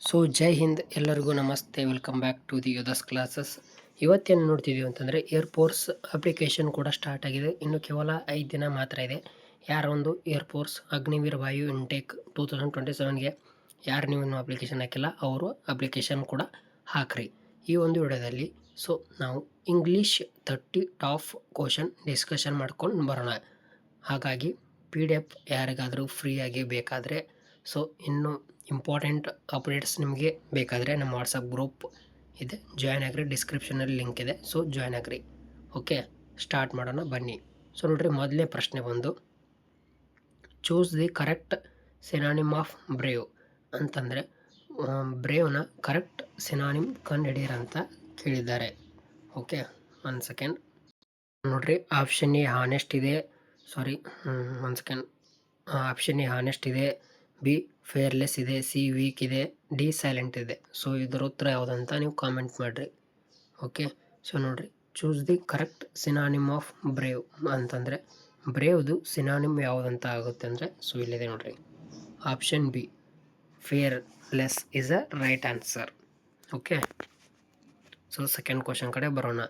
So ಜೈ ಹಿಂದ್ ಎಲ್ಲರಿಗೂ ನಮಸ್ತೆ, welcome back to the Yodhas classes. ಇವತ್ತೇನು ನೋಡ್ತಿದ್ದೀವಿ ಅಂತಂದರೆ ಏರ್ಫೋರ್ಸ್ ಅಪ್ಲಿಕೇಶನ್ ಕೂಡ ಸ್ಟಾರ್ಟ್ ಆಗಿದೆ. ಇನ್ನು ಕೇವಲ 5 ದಿನ ಮಾತ್ರ ಇದೆ. ಯಾರೊಂದು ಏರ್ಫೋರ್ಸ್ ಅಗ್ನಿವೀರ್ ವಾಯು ಇಂಟೇಕ್ 2027ಗೆ ಯಾರು ನೀವು ಇನ್ನೂ ಅಪ್ಲಿಕೇಶನ್ ಹಾಕಿಲ್ಲ ಅವರು ಅಪ್ಲಿಕೇಶನ್ ಕೂಡ ಹಾಕ್ರಿ. ಈ ಒಂದು ವಿಡಿಯೋದಲ್ಲಿ ನಾವು ಇಂಗ್ಲೀಷ್ 30 ಟಾಪ್ ಕ್ವಶನ್ ಡಿಸ್ಕಷನ್ ಮಾಡ್ಕೊಂಡು ಬರೋಣ. ಹಾಗಾಗಿ PDF ಯಾರಿಗಾದರೂ ಫ್ರೀಯಾಗಿ ಬೇಕಾದರೆ ಇನ್ನೂ ಇಂಪಾರ್ಟೆಂಟ್ ಅಪ್ಡೇಟ್ಸ್ ನಿಮಗೆ ಬೇಕಾದರೆ ನಮ್ಮ ವಾಟ್ಸಪ್ ಗ್ರೂಪ್ ಇದೆ, ಜಾಯ್ನ್ ಆಗಿರಿ. ಡಿಸ್ಕ್ರಿಪ್ಷನಲ್ಲಿ ಲಿಂಕ್ ಇದೆ, ಜಾಯ್ನ್ ಆಗಿರಿ. ಓಕೆ, ಸ್ಟಾರ್ಟ್ ಮಾಡೋಣ ಬನ್ನಿ. ನೋಡ್ರಿ, ಮೊದಲನೇ ಪ್ರಶ್ನೆ ಬಂದು choose the correct synonym of brave ಅಂತಂದರೆ ಬ್ರೇವ್ನ ಕರೆಕ್ಟ್ ಸಿನಾನಿಮ್ ಕಂಡುಹಿಡಿಯಿರಂತ ಕೇಳಿದ್ದಾರೆ. ಓಕೆ, 1 ಸೆಕೆಂಡ್ ನೋಡ್ರಿ. ಆಪ್ಷನ್ ಎ ಹಾನೆಸ್ಟ್ ಇದೆ, ಆಪ್ಷನ್ ಎ ಹಾನೆಸ್ಟ್ ಇದೆ, ಬಿ ಫೇರ್ಲೆಸ್ ಇದೆ, ಸಿ ವೀಕ್ ಇದೆ, ಡಿ ಸೈಲೆಂಟ್ ಇದೆ. ಇದರ ಉತ್ತರ ಯಾವುದಂತ ನೀವು ಕಾಮೆಂಟ್ ಮಾಡಿರಿ. ಓಕೆ, ನೋಡ್ರಿ, choose the correct synonym of brave ಅಂತಂದರೆ ಬ್ರೇವ್ದು ಸಿನಾನಿಮ್ ಯಾವುದಂತ ಆಗುತ್ತೆ ಅಂದರೆ ಇಲ್ಲಿದೆ ನೋಡ್ರಿ, option B fearless is a right answer. Okay, second question ಕಡೆ ಬರೋಣ.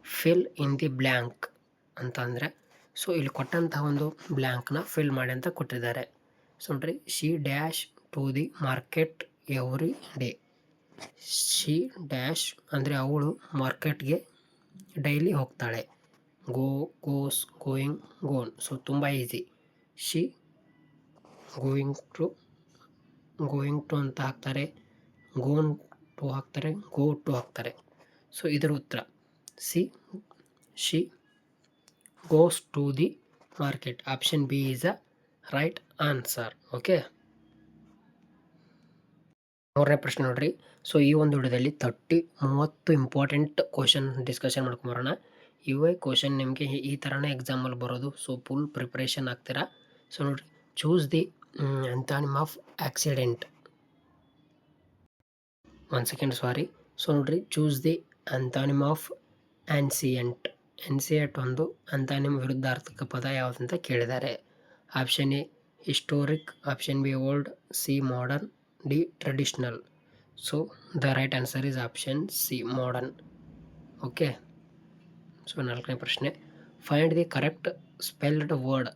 ಫಿಲ್ ಇನ್ ದಿ ಬ್ಲ್ಯಾಂಕ್ ಅಂತ ಅಂದರೆ ಇಲ್ಲಿ ಕೊಟ್ಟಂತಹ ಒಂದು ಬ್ಲ್ಯಾಂಕ್ನ ಫಿಲ್ ಮಾಡಿ ಅಂತ ಕೊಟ್ಟಿದ್ದಾರೆ. ನೋಡ್ರಿ, she dash to the market every day. She dash ಅಂದರೆ ಅವಳು ಮಾರ್ಕೆಟ್ಗೆ ಡೈಲಿ ಹೋಗ್ತಾಳೆ. Goes, going, gone. ತುಂಬ ಈಸಿ. ಶಿ ಗೋಯಿಂಗ್ ಟು ಅಂತ ಹಾಕ್ತಾರೆ, ಗೋನ್ ಟು ಹಾಕ್ತಾರೆ, ಗೋ ಟು ಹಾಕ್ತಾರೆ. ಇದರ ಉತ್ತರ she goes to the market. Option B is a right answer. Okay, ಮೂರನೇ ಪ್ರಶ್ನೆ ನೋಡ್ರಿ. ಈ ಒಂದು ವಿಡಿಯೋದಲ್ಲಿ 30 ಇಂಪಾರ್ಟೆಂಟ್ ಕ್ವಶನ್ ಡಿಸ್ಕಷನ್ ಮಾಡ್ಕೊಂಬರೋಣ. ಇವೇ ಕ್ವಶನ್ ನಿಮಗೆ ಈ ಥರನೇ ಎಕ್ಸಾಮಲ್ಲಿ ಬರೋದು. ಫುಲ್ ಪ್ರಿಪ್ರೇಷನ್ ಆಗ್ತೀರಾ. ನೋಡ್ರಿ, choose the antonym of accident. 1 second ನೋಡ್ರಿ, choose the antonym of ancient. ಒಂದು ಅಂಟಾನಿಮ್ ವಿರುದ್ಧಾರ್ಥಕ ಪದ ಯಾವುದಂತ ಕೇಳಿದ್ದಾರೆ. Option A historic, option B old, C modern, D traditional. The right answer is option C modern. Okay, ನಾಲ್ಕನೇ ಪ್ರಶ್ನೆ. Find the correct spelled word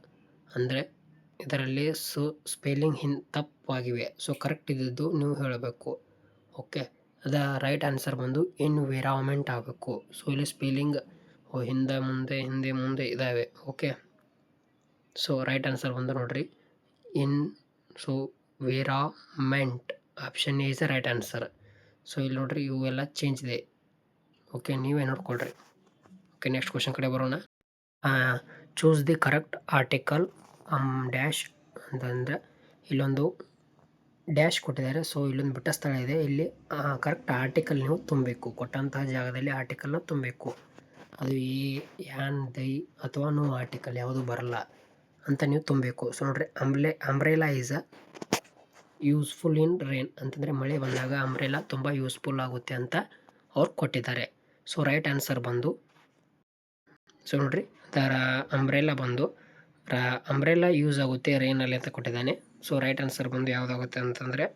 ಅಂದರೆ ಇದರಲ್ಲಿ ಸ್ಪೆಲ್ಲಿಂಗ್ ತಪ್ಪಾಗಿವೆ. ಕರೆಕ್ಟ್ ಇದ್ದಿದ್ದು ನೀವು ಹೇಳಬೇಕು. ಓಕೆ, ಅದ ರೈಟ್ ಆನ್ಸರ್ ಬಂದು ಎನ್ವಿರಾನ್ಮೆಂಟ್ ಆಗಬೇಕು. ಇಲ್ಲಿ ಸ್ಪೆಲ್ಲಿಂಗ್ ಹಿಂದೆ ಮುಂದೆ ಇದ್ದಾವೆ. ಓಕೆ, ರೈಟ್ ಆನ್ಸರ್ ಬಂದು ನೋಡ್ರಿ ವಿರಾಮೆಂಟ್. Option A is right answer. ಇಲ್ಲಿ ನೋಡ್ರಿ, ಇವೆಲ್ಲ ಚೇಂಜ್ ಇದೆ. ಓಕೆ, ನೀವೇ ನೋಡ್ಕೊಳ್ರಿ. ಓಕೆ, ನೆಕ್ಸ್ಟ್ ಕ್ವಶನ್ ಕಡೆ ಬರೋಣ. Choose the correct article dash ಅಂತಂದರೆ ಇಲ್ಲೊಂದು ಡ್ಯಾಶ್ ಕೊಟ್ಟಿದ್ದಾರೆ. ಇಲ್ಲೊಂದು ಬಿಟ್ಟ ಸ್ಥಳ ಇದೆ. ಇಲ್ಲಿ ಕರೆಕ್ಟ್ ಆರ್ಟಿಕಲ್ ನೀವು ತುಂಬಬೇಕು. ಕೊಟ್ಟಂತಹ ಜಾಗದಲ್ಲಿ ಆರ್ಟಿಕಲ್ನ ತುಂಬಬೇಕು. ಅದು ಯಾನ್, ದೈ ಅಥವಾ ನೋ ಆರ್ಟಿಕಲ್ ಯಾವುದು ಬರಲ್ಲ ಅಂತ ನೀವು ತುಂಬಬೇಕು. ನೋಡ್ರಿ, umbrella is a useful in rain ಅಂತಂದರೆ ಮಳೆ ಬಂದಾಗ ಅಂಬ್ರೆಲಾ ತುಂಬ ಯೂಸ್ಫುಲ್ ಆಗುತ್ತೆ ಅಂತ ಅವ್ರು ಕೊಟ್ಟಿದ್ದಾರೆ. ರೈಟ್ ಆನ್ಸರ್ ಬಂದು ನೋಡ್ರಿ, ಅಂಬ್ರೆಲಾ ಬಂದು ಅಂಬ್ರೆಲಾ ಯೂಸ್ ಆಗುತ್ತೆ ರೈನಲ್ಲಿ ಅಂತ ಕೊಟ್ಟಿದ್ದಾನೆ. ರೈಟ್ ಆನ್ಸರ್ ಬಂದು ಯಾವುದಾಗುತ್ತೆ ಅಂತಂದರೆ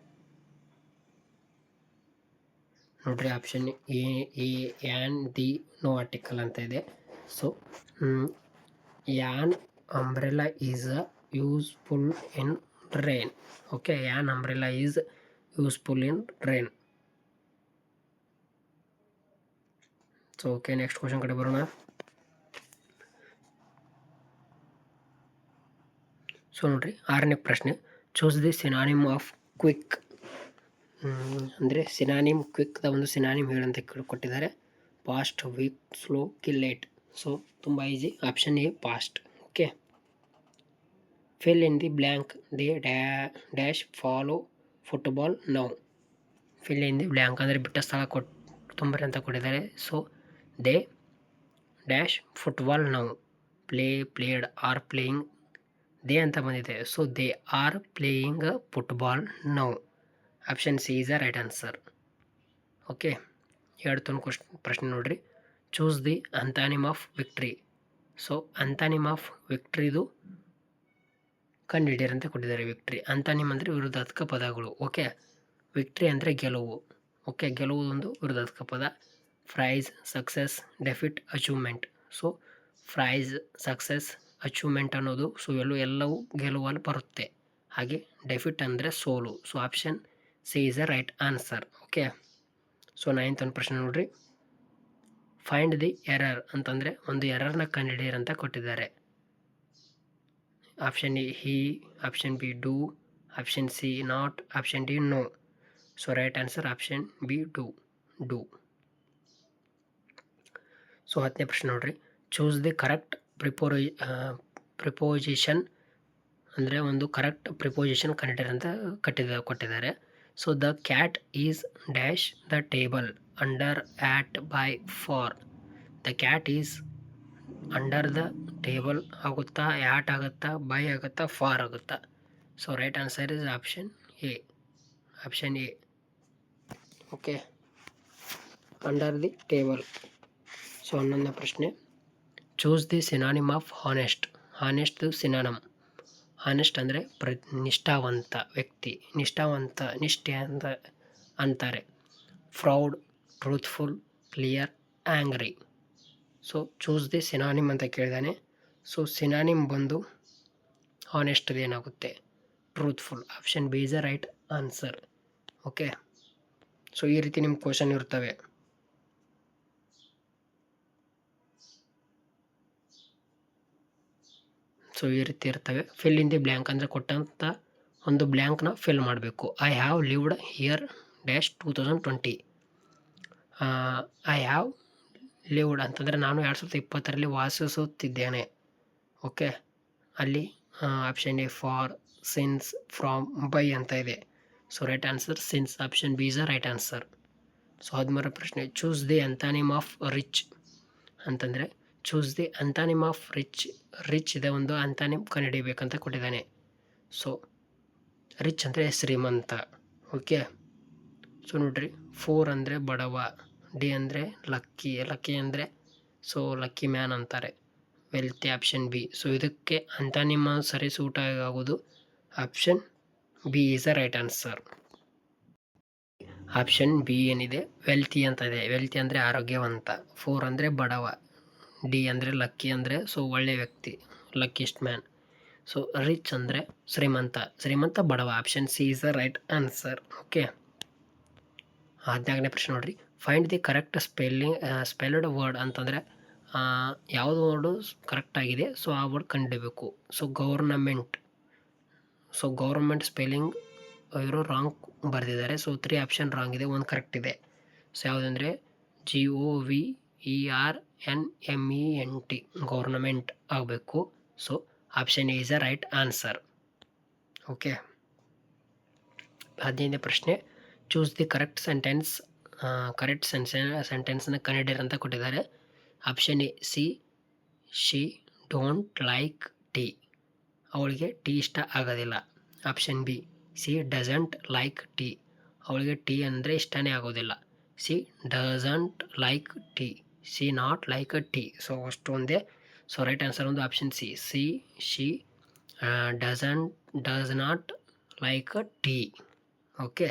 ನೋಡ್ರಿ, option A an, the, no article ಅಂತ ಇದೆ. An umbrella is useful in rain. Okay, an umbrella is useful in rain. Okay, next question ಕಡೆ ಬರೋಣ. ನೋಡ್ರಿ, ಆರನೇ ಪ್ರಶ್ನೆ. Choose the synonym of quick ಅಂದರೆ ಸಿನಾನಿಮ್ ಕ್ವಿಕ್ದ ಒಂದು ಸಿನಾನಿಮ್ ಹೇಳಂತ ಕೊಟ್ಟಿದ್ದಾರೆ. Fast, weak, slow, late. ತುಂಬ easy. Option A fast. Okay, fill in the blank. They dash follow football now. Fill in the blank ಅಂದರೆ ಬಿಟ್ಟ ಸ್ಥಳ ತುಂಬ್ರಿ ಅಂತ ಕೊಟ್ಟಿದ್ದಾರೆ. They dash football now. Played, or playing. They ಅಂತ ಬಂದಿದೆ. They are playing football now. Option C is a right answer. Okay, ಎರಡು ಪ್ರಶ್ನೆ ನೋಡ್ರಿ. Choose the antonym of victory. Antonym of ವಿಕ್ಟ್ರಿದು ಕಂಡುಹಿಡಿಯರಂತ ಕೊಟ್ಟಿದ್ದಾರೆ. ವಿಕ್ಟ್ರಿ ಅಂಟಾನಿಮ್ ಅಂದರೆ ವಿರುದ್ಧಾರ್ಥಕ ಪದಗಳು. ಓಕೆ, ವಿಕ್ಟ್ರಿ ಅಂದರೆ ಗೆಲುವು. ಓಕೆ, ಗೆಲುವು ಒಂದು ವಿರೋಧಾತ್ಮಕ ಪದ. Prize, success, defeat, achievement. So prize, success, achievement ಅನ್ನೋದು ಸೊ ಎಲ್ಲವೂ ಗೆಲುವಲ್ಲಿ ಬರುತ್ತೆ. ಹಾಗೆ ಡೆಫಿಟ್ ಅಂದರೆ ಸೋಲು. So option C is the right answer. Okay, so 9th ಒಂದು ಪ್ರಶ್ನೆ ನೋಡ್ರಿ. ಫೈಂಡ್ ದಿ ಎರರ್ ಅಂತಂದರೆ ಒಂದು ಎರರ್ನ ಕಂಡುಹಿಡಿಯಿರಿ ಅಂತ ಕೊಟ್ಟಿದ್ದಾರೆ. Option A he, option B do, option C not, option D no. So right answer option B do. So 10ನೇ ಪ್ರಶ್ನೆ ನೋಡ್ರಿ. ಚೂಸ್ ದಿ ಕರೆಕ್ಟ್ ಪ್ರಿಪೋಸಿಷನ್ ಅಂದರೆ ಒಂದು ಕರೆಕ್ಟ್ ಪ್ರಿಪೋಸಿಷನ್ ಕಂಡುಹಿಡಿಯಿರಿ ಅಂತ ಕೊಟ್ಟಿದ್ದಾರೆ. So the cat is dash the table under, at, by, for. The cat is under the table ಆಗುತ್ತಾ, at ಆಗುತ್ತಾ, ಬೈ ಆಗುತ್ತಾ, ಫಾರ್ ಆಗುತ್ತಾ? So right answer is option A. Okay, under the table. So 11ನೇ ಪ್ರಶ್ನೆ. Choose the synonym of honest. Honest synonym. Honest ಅಂದರೆ ನಿಷ್ಠಾವಂತ ವ್ಯಕ್ತಿ, ನಿಷ್ಠೆ ಅಂತ ಅಂತಾರೆ. Proud, truthful, clear, angry. So choose the synonym ಅಂತ ಕೇಳಿದಾನೆ. ಸೊ ಸಿನಾನಿಮ್ ಬಂದು ಹಾನೆಸ್ಟ್ ಏನಾಗುತ್ತೆ, truthful. Option B is the right answer. Okay, so ಈ ರೀತಿ ನಿಮ್ಮ ಕ್ವಶನ್ ಇರ್ತವೆ. ಸೊ ಈ ರೀತಿ ಇರ್ತವೆ. ಫಿಲ್ ಇನ್ ದಿ ಬ್ಲ್ಯಾಂಕ್ ಅಂದರೆ ಕೊಟ್ಟಂಥ ಒಂದು ಬ್ಲ್ಯಾಂಕ್ನ ಫಿಲ್ ಮಾಡಬೇಕು. I have lived here dash 2020. I have lived ಅಂತಂದರೆ ನಾನು 2020ರಲ್ಲಿ ವಾಸಿಸುತ್ತಿದ್ದೇನೆ. ಓಕೆ, ಅಲ್ಲಿ option A for, since, from, by ಅಂತ ಇದೆ. So right answer since. Option B is the right answer. So 13ನೇ ಪ್ರಶ್ನೆ. Choose the antonym of rich ಅಂತಂದರೆ choose the antonym of rich ಇದೆ ಒಂದು ಅಂತಾನಿಮ್ ಕಂಡುಹಿಡಿಯಬೇಕಂತ ಕೊಟ್ಟಿದ್ದಾನೆ. ಸೊ ರಿಚ್ ಅಂದರೆ ಶ್ರೀಮಂತ. ಓಕೆ, ಸೊ ನೋಡ್ರಿ, 4 ಅಂದರೆ ಬಡವ, ಡಿ ಅಂದರೆ ಲಕ್ಕಿ ಅಂದರೆ ಸೊ ಲಕ್ಕಿ ಮ್ಯಾನ್ ಅಂತಾರೆ, ವೆಲ್ತಿ. Option B. ಸೊ ಇದಕ್ಕೆ ಅಂತಾನಿಮ್ ಸರಿ ಸೂಟ್ ಆಗೋದು option B is the right answer. Option B ಏನಿದೆ ವೆಲ್ತಿ ಅಂತ ಇದೆ. ವೆಲ್ತಿ ಅಂದರೆ ಆರೋಗ್ಯವಂತ, 4 ಅಂದರೆ ಬಡವ, ಡಿ ಅಂದರೆ ಲಕ್ಕಿ ಅಂದರೆ ಸೊ ಒಳ್ಳೆ ವ್ಯಕ್ತಿ, ಲಕ್ಕಿಸ್ಟ್ ಮ್ಯಾನ್. ಸೊ ರಿಚ್ ಅಂದರೆ ಶ್ರೀಮಂತ ಬಡವ. Option C is the right answer. Okay, 14ನೇ ಪ್ರಶ್ನೆ ನೋಡ್ರಿ. Find the correct spelled word ಅಂತಂದರೆ ಯಾವುದು ವರ್ಡು ಕರೆಕ್ಟಾಗಿದೆ ಸೊ ಆ ವರ್ಡ್ ಕಂಡುಹಿಡಬೇಕು. ಸೊ ಗೌರ್ಮೆಂಟ್ ಸ್ಪೆಲ್ಲಿಂಗ್ ಇವರು ರಾಂಗ್ ಬರೆದಿದ್ದಾರೆ. ಸೊ 3 ಆಪ್ಷನ್ ರಾಂಗ್ ಇದೆ, 1 ಕರೆಕ್ಟ್ ಇದೆ. ಸೊ ಯಾವುದಂದರೆ GOVERNMENT, ಗೌರ್ನಮೆಂಟ್ ಆಗಬೇಕು. So option A is the right answer. Okay, 15ನೇ ಪ್ರಶ್ನೆ. ಚೂಸ್ ದಿ ಕರೆಕ್ಟ್ ಸೆಂಟೆನ್ಸ್ನ ಕಂಡುಹಿಡಿಯಿರಿ ಅಂತ ಕೊಟ್ಟಿದ್ದಾರೆ. Option A she don't like tea. ಅವಳಿಗೆ ಟೀ ಇಷ್ಟ ಆಗೋದಿಲ್ಲ. Option B she doesn't like tea. ಅವಳಿಗೆ ಟೀ ಅಂದರೆ ಇಷ್ಟನೇ ಆಗೋದಿಲ್ಲ. She doesn't like tea. She not like tea. So ಅಷ್ಟು ಒಂದೇ. ಸೊ ರೈಟ್ ಆನ್ಸರ್ ಒಂದು option C she does not like tea. Okay,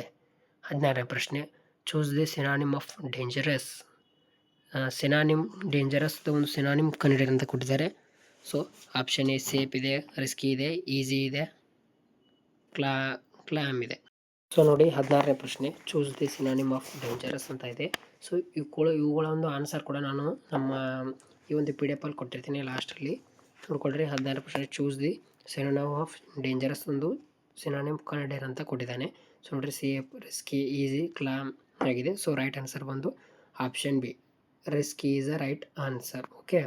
16ನೇ ಪ್ರಶ್ನೆ. Choose the synonym of dangerous. ಡೇಂಜರಸ್ದು ಒಂದು ಸಿನಾನಿಮ್ ಕಂಡುಹಿಡಿಯಿರಿ ಅಂತ ಕೊಟ್ಟಿದ್ದಾರೆ. ಸೊ ಆಪ್ಷನ್ ಎ ಸೇಫ್ ಇದೆ, ರಿಸ್ಕಿ ಇದೆ, ಈಸಿ ಇದೆ, ಕ್ಲಾಮ್ ಇದೆ. ಸೊ ನೋಡಿ, 16ನೇ ಪ್ರಶ್ನೆ. Choose the synonym of dangerous ಅಂತ ಇದೆ. ಸೊ ಇವುಗಳ ಒಂದು ಆನ್ಸರ್ ಕೂಡ ನಾನು ನಮ್ಮ ಈ ಒಂದು PDF ಅಲ್ಲಿ ಕೊಟ್ಟಿರ್ತೀನಿ ಲಾಸ್ಟಲ್ಲಿ ನೋಡ್ಕೊಳ್ರಿ. 16ನೇ ಪ್ರಶ್ನೆ. Choose the synonym of dangerous ಒಂದು ಸಿನಾನಿಮ್ ಕಂಡುಹಿಡಿಯಿರಿ ಅಂತ ಕೊಟ್ಟಿದ್ದಾನೆ. ಸೊ ನೋಡ್ರಿ, ಸೇಫ್, ರಿಸ್ಕಿ, ಈಸಿ, ಕ್ಲಾಮ್ ಆಗಿದೆ. ಸೊ ರೈಟ್ ಆನ್ಸರ್ ಬಂದು option B, risky is the right answer. Okay,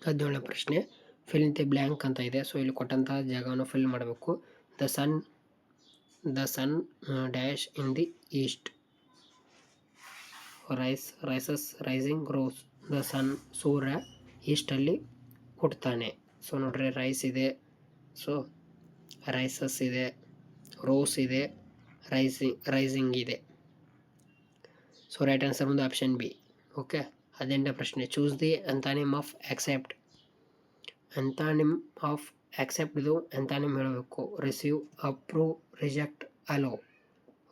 17ನೇ ಪ್ರಶ್ನೆ. ಫಿಲ್ ಇನ್ ದಿ ಬ್ಲ್ಯಾಂಕ್ ಅಂತ ಇದೆ. ಸೊ ಇಲ್ಲಿ ಕೊಟ್ಟಂತಹ ಜಾಗವನ್ನು ಫಿಲ್ ಮಾಡಬೇಕು. The sun dash in the east, rises, rising, rose. The sun, ಸೂರ್ಯ ಈಸ್ಟಲ್ಲಿ ಹುಟ್ಟುತ್ತಾನೆ. ಸೊ ನೋಡ್ರಿ, ರೈಸ್ ಇದೆ, ಸೊ ರೈಸಸ್ ಇದೆ, ರೋಸ್ ಇದೆ, ರೈಸಿಂಗ್ ಇದೆ. ಸೊ ರೈಟ್ ಆನ್ಸರ್ ಒಂದು ಆಪ್ಷನ್ ಬಿ. ಓಕೆ, 18ನೇ ಪ್ರಶ್ನೆ. Choose the antonym of accept. Antonym of accept ಇದು ಅಂತಾನಿಮ್ ಹೇಳಬೇಕು. Receive, approve, reject, allow.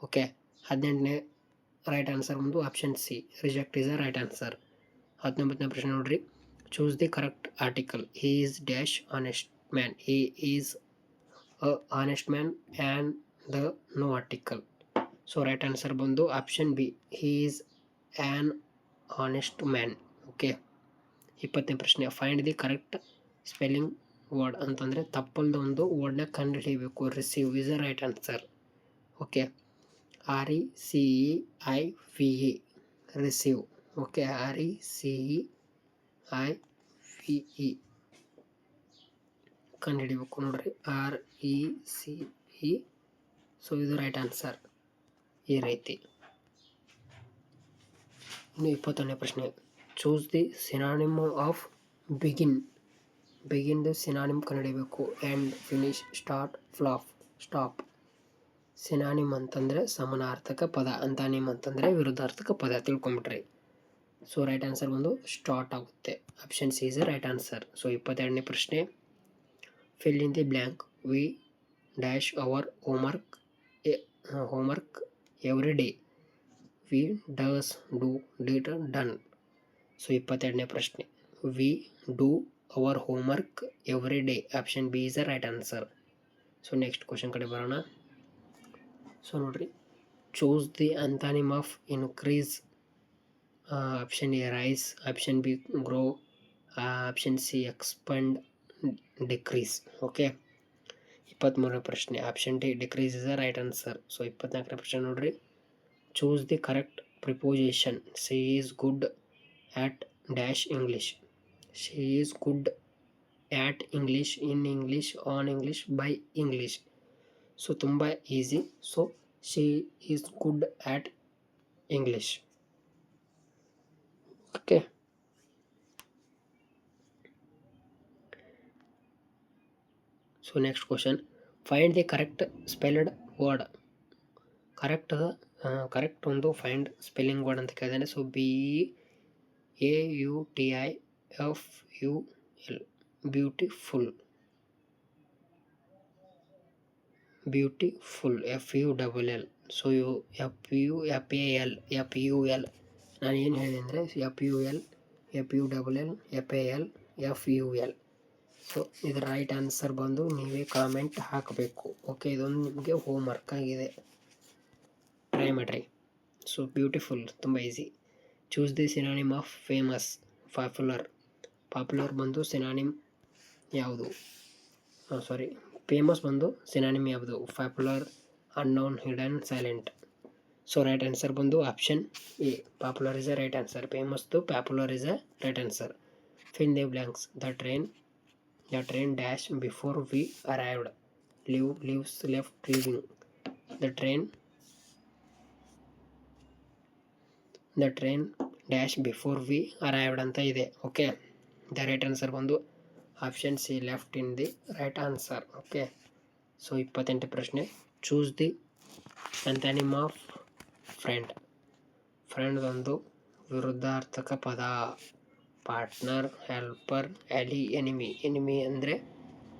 Okay. 18ನೇ ರೈಟ್ ಆನ್ಸರ್ ಬಂದು option C, reject is a right answer. 19ನೇ ಪ್ರಶ್ನೆ ನೋಡ್ರಿ, choose the correct article. He is dash honest man. He is a honest man and the no article. So right answer ಬಂದು option B, he is an honest man. Okay. 20ನೇ ಪ್ರಶ್ನೆ, find the correct spelling word ಅಂತಂದರೆ ತಪ್ಪಲ್ದ ಒಂದು ವರ್ಡ್ನ ಕಂಡುಹಿಡಿಯಬೇಕು. Receive is a right answer. Okay. RECEIVE, receive. Okay. RECEIVE ಕಂಡುಹಿಡಿಬೇಕು ನೋಡ್ರಿ, RECE. ಸೊ ಇದು ರೈಟ್ ಆನ್ಸರ್ ಈ ರೀತಿ. ಇನ್ನು 21ನೇ ಪ್ರಶ್ನೆ, choose the synonym of begin. ಬಿಗಿನ್ದು ಸಿನಾನಿಮ್ ಕಂಡುಹಿಡಿಯಬೇಕು. End, finish, start, flop, stop. Synonym ಅಂತಂದರೆ ಸಮಾನಾರ್ಥಕ ಪದ, ಅಂತಾನಿಮ್ ಅಂತಂದರೆ ವಿರುದ್ಧಾರ್ಥಕ ಪದ, ತಿಳ್ಕೊಂಬಿಟ್ರಿ. ಸೊ ರೈಟ್ ಆನ್ಸರ್ ಬಂದು ಸ್ಟಾರ್ಟ್ ಆಗುತ್ತೆ. Option C is right answer. So 22ನೇ ಪ್ರಶ್ನೆ, fill in the blank. We dash our homework every day. We, does, do, did, done. So 22ನೇ ಪ್ರಶ್ನೆ, we do our homework every day. Option B is a right answer. So next question ಕಡೆ ಬರೋಣ. So ನೋಡ್ರಿ, choose the antonym of increase. Option A rise, option B grow, option C expand, decrease. Okay. 23ನೇ ಪ್ರಶ್ನೆ, option D decrease is a right answer. So 24ನೇ ಪ್ರಶ್ನೆ ನೋಡ್ರಿ, choose the correct preposition. She is good at dash English. She is good at English, in English, on English, by English. So ತುಂಬ easy. So she is good at English. Okay. So next question, find the correct spelled word. Correct ಒಂದು find spelling word ಅಂತ ಕೇಳಿದಾನೆ. So BEAUTIFUL, beautiful. Beautiful, FULL. So FUL. ನಾನು ಏನು ಹೇಳಿದೆ ಅಂದರೆ FUL, FULL. So ಇದರ right answer ಬಂದು ನೀವೇ ಕಾಮೆಂಟ್ ಹಾಕಬೇಕು. ಓಕೆ. ಇದೊಂದು ನಿಮಗೆ ಹೋಮ್ ವರ್ಕ್ ಆಗಿದೆ, ಟ್ರೈ ಮಾಡಿರಿ. ಸೊ ಬ್ಯೂಟಿಫುಲ್ ತುಂಬ easy. Choose the synonym of famous. Popular ಬಂದು ಸಿನಾನಿಮ್ ಯಾವುದು? ಫೇಮಸ್ ಬಂದು ಸಿನಾನಿಮ್ ಯಾವುದು? Popular, unknown, hidden, silent. So right answer ಬಂದು option A, popular is a right answer. ಫೇಮಸ್ದು popular is a right answer. Fill the blanks. The train dash before we arrived. Leave, leaves, left, leaving. The train dash before we arrived ಅಂತ ಇದೆ. Okay. The right answer ಬಂದು option C, left in the right answer. Okay. So 28ನೇ ಪ್ರಶ್ನೆ, choose the antonym of friend. Friend ಒಂದು ವಿರುದ್ಧಾರ್ಥಕ ಪದ. Partner, helper, ally, enemy ಅಂದರೆ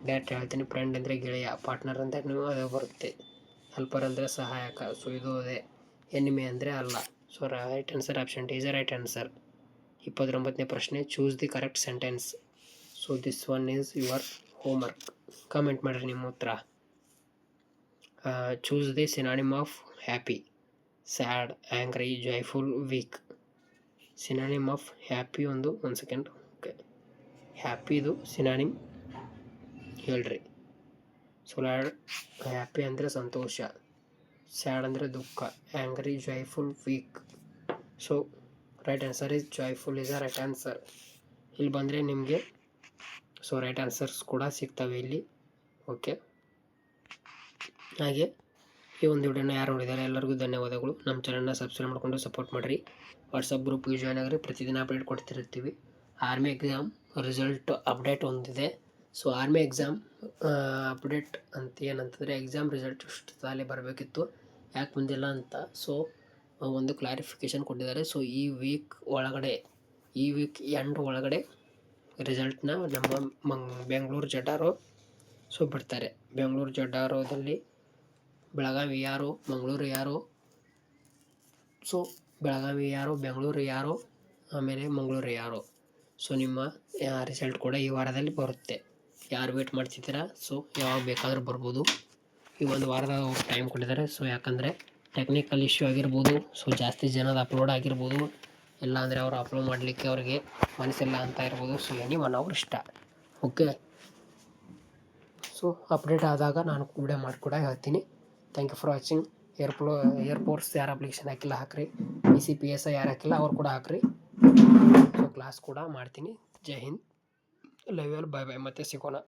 direct ಹೇಳ್ತೀನಿ. ಫ್ರೆಂಡ್ ಅಂದರೆ ಗೆಳೆಯ, ಪಾರ್ಟ್ನರ್ ಅಂದರೆ ಅದು ಬರುತ್ತೆ, ಹೆಲ್ಪರ್ ಅಂದರೆ ಸಹಾಯಕ. ಸೊ ಇದು ಅದೇ. ಎನಿಮಿ ಅಂದರೆ ಅಲ್ಲ. So right answer option D is a right answer. 29ನೇ ಪ್ರಶ್ನೆ, choose the correct sentence. So this one is your homework. Comment ಮಾಡಿರಿ ನಿಮ್ಮ ಉತ್ತರ. Choose the synonym of happy. Sad, angry, joyful, weak. Synonym of happy ಒಂದು second. Okay. ಹ್ಯಾಪಿದು synonym ಹೇಳ್ರಿ. So happy ಅಂದರೆ ಸಂತೋಷ, ಸ್ಯಾಡ್ ಅಂದರೆ ದುಃಖ, angry, joyful, weak. So right answer is joyful is a right answer. ಇಲ್ಲಿ ಬಂದರೆ ನಿಮಗೆ ಸೊ ರೈಟ್ ಆನ್ಸರ್ಸ್ ಕೂಡ ಸಿಗ್ತವೆ ಇಲ್ಲಿ. ಓಕೆ. ಹಾಗೆ ಈ ಒಂದು ವಿಡಿಯೋನ ಯಾರು ನೋಡಿದ್ದಾರೆ ಎಲ್ಲರಿಗೂ ಧನ್ಯವಾದಗಳು. ನಮ್ಮ ಚಾನಲ್ನ ಸಬ್ಸ್ಕ್ರೈಬ್ ಮಾಡಿಕೊಂಡು ಸಪೋರ್ಟ್ ಮಾಡಿರಿ. ವಾಟ್ಸಪ್ ಗ್ರೂಪ್ಗೆ ಜಾಯ್ನ್ ಆಗಿರಿ, ಪ್ರತಿದಿನ ಅಪ್ಡೇಟ್ ಕೊಡ್ತಿರ್ತೀವಿ. ಆರ್ಮಿ ಎಕ್ಸಾಮ್ ರಿಸಲ್ಟ್ ಅಪ್ಡೇಟ್ ಒಂದಿದೆ. ಸೊ ಆರ್ಮಿ ಎಕ್ಸಾಮ್ ಅಪ್ಡೇಟ್ ಅಂತ ಏನಂತಂದರೆ ಎಕ್ಸಾಮ್ ರಿಸಲ್ಟ್ ಇಷ್ಟು ತಾಲೇ ಬರಬೇಕಿತ್ತು, ಯಾಕೆ ಬಂದಿಲ್ಲ ಅಂತ. ಸೊ ಒಂದು ಕ್ಲಾರಿಫಿಕೇಷನ್ ಕೊಟ್ಟಿದ್ದಾರೆ. ಸೊ ಈ ವೀಕ್ ಎಂಡ್ ಒಳಗಡೆ ರಿಸಲ್ಟ್ನ ನಮ್ಮ ಬೆಂಗಳೂರು ಜಡ್ಡಾರೋ ಸೊ ಬಿಡ್ತಾರೆ. ಬೆಂಗಳೂರು ಜಡ್ಡಾರೋದಲ್ಲಿ ಬೆಳಗಾವಿ ಯಾರು, ಮಂಗಳೂರು ಯಾರು, ಸೊ ಬೆಳಗಾವಿ ಯಾರು, ಬೆಂಗಳೂರು ಯಾರು, ಆಮೇಲೆ ಮಂಗಳೂರು ಯಾರು. ಸೊ ನಿಮ್ಮ ರಿಸಲ್ಟ್ ಕೂಡ ಈ ವಾರದಲ್ಲಿ ಬರುತ್ತೆ. ಯಾರು ವೇಟ್ ಮಾಡ್ತಿದ್ದೀರಾ, ಸೊ ಯಾವಾಗ ಬೇಕಾದರೂ ಬರ್ಬೋದು. ಈ ಒಂದು ವಾರದ ಟೈಮ್ ಕೊಟ್ಟಿದ್ದಾರೆ. ಸೊ ಯಾಕಂದರೆ ಟೆಕ್ನಿಕಲ್ ಇಶ್ಯೂ ಆಗಿರ್ಬೋದು, ಸೊ ಜಾಸ್ತಿ ಜನದ ಅಪ್ಲೋಡ್ ಆಗಿರ್ಬೋದು, ಇಲ್ಲ ಅಂದರೆ ಅವರು ಅಪ್ಲೋಡ್ ಮಾಡಲಿಕ್ಕೆ ಅವ್ರಿಗೆ ಮನಸ್ಸಿಲ್ಲ ಅಂತ ಇರ್ಬೋದು. ಸೊ ಎನಿವನ್ ಅವ್ರ ಇಷ್ಟ. ಓಕೆ, ಸೊ ಅಪ್ಡೇಟ್ ಆದಾಗ ನಾನು ವಿಡಿಯೋ ಮಾಡಿ ಕೂಡ ಹೇಳ್ತೀನಿ. Thank you for watching. Air force ಯಾರು ಅಪ್ಲಿಕೇಶನ್ ಹಾಕಿಲ್ಲ ಹಾಕ್ರಿ. PCPSI ಯಾರು ಹಾಕಿಲ್ಲ ಅವ್ರು ಕೂಡ ಹಾಕ್ರಿ. ಸೊ ಕ್ಲಾಸ್ ಕೂಡ ಮಾಡ್ತೀನಿ. ಜೈ ಹಿಂದ್, ಲವ್ ಯು ಆಲ್, ಬಾಯ್ ಬಾಯ್, ಮತ್ತೆ ಸಿಗೋಣ.